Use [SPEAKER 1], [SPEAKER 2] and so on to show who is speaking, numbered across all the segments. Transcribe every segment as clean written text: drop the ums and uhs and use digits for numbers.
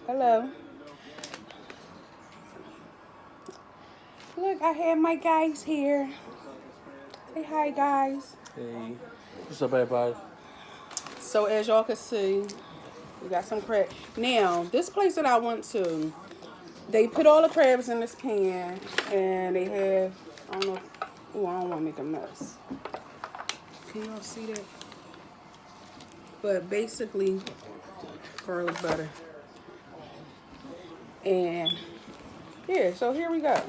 [SPEAKER 1] Hello. Look, I have my guys here. Say hi, guys.
[SPEAKER 2] Hey, what's up, everybody?
[SPEAKER 1] So as y'all can see, we got some crab. Now, this place that I went to, they put all the crabs in this pan, and they have, I don't know, oh, I don't want to make a mess. Can y'all see that? But basically, garlic butter. And, yeah, so here we go.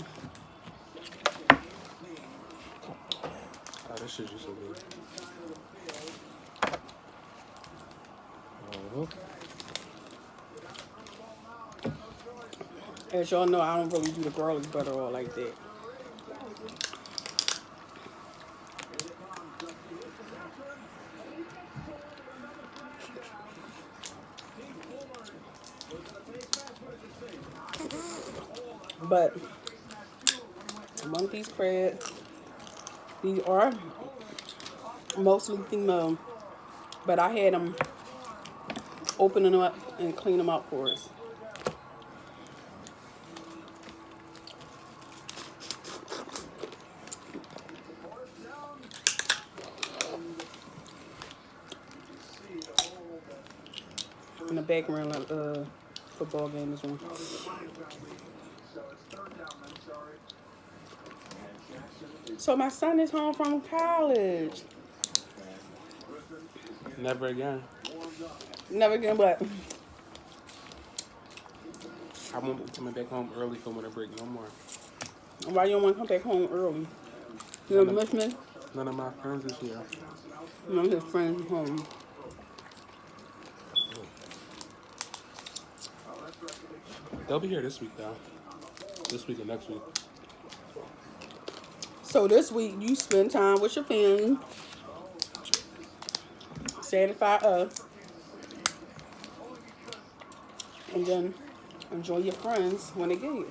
[SPEAKER 2] Oh, this shit just so good.
[SPEAKER 1] As y'all know, I don't really do the garlic butter all like that. But among these crabs, these are mostly female, but I had them open them up and clean them out for us. In the background of the football game is on. So my son is home from college.
[SPEAKER 2] Never again.
[SPEAKER 1] Never again, but
[SPEAKER 2] I won't be coming back home early for winter break no more.
[SPEAKER 1] why you don't want to come back home early? You don't miss me?
[SPEAKER 2] None of my friends is here.
[SPEAKER 1] None of his friends home.
[SPEAKER 2] They'll be here this week, though. This week and next week.
[SPEAKER 1] So this week you spend time with your family, satisfy us, and then enjoy your friends when they get here.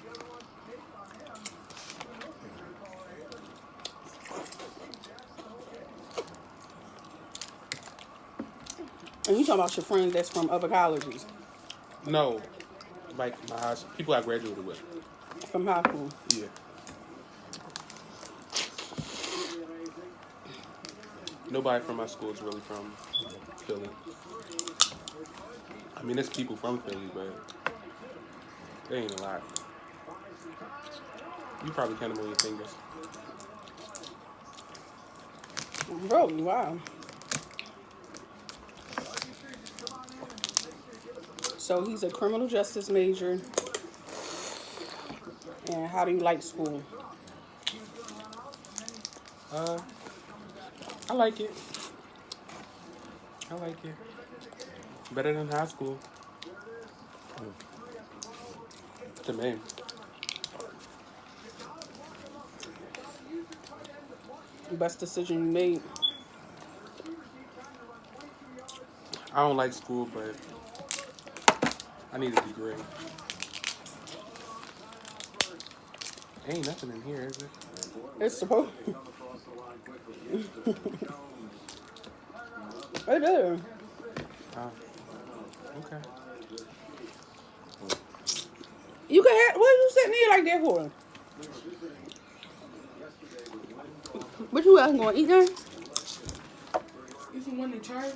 [SPEAKER 1] And you talking about your friends that's from other colleges,
[SPEAKER 2] No, like my house, people I graduated with.
[SPEAKER 1] from high school.
[SPEAKER 2] Yeah. Nobody from my school is really from Philly. I mean, there's people from Philly, but they ain't a lot. You probably count them on your fingers.
[SPEAKER 1] Really? Wow. So he's a criminal justice major. And how do you like school?
[SPEAKER 2] I like it. I like it. Better than high school. To me.
[SPEAKER 1] Best decision you made?
[SPEAKER 2] I don't like school, but I need a degree. Ain't nothing in here, is it?
[SPEAKER 1] It's supposed. It is.
[SPEAKER 2] Oh, okay.
[SPEAKER 1] You can have. What are you sitting here like that for? What you guys going to eat now?
[SPEAKER 2] You the one in charge?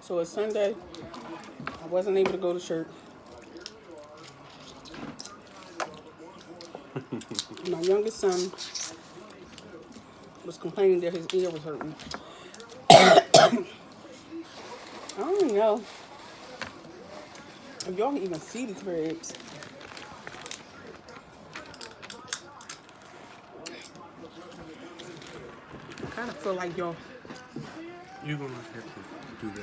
[SPEAKER 1] So it's Sunday. I wasn't able to go to church. My youngest son was complaining that his ear was hurting. I don't even know if y'all can even see the crabs. I kind of feel like y'all.
[SPEAKER 2] You're gonna have to do that.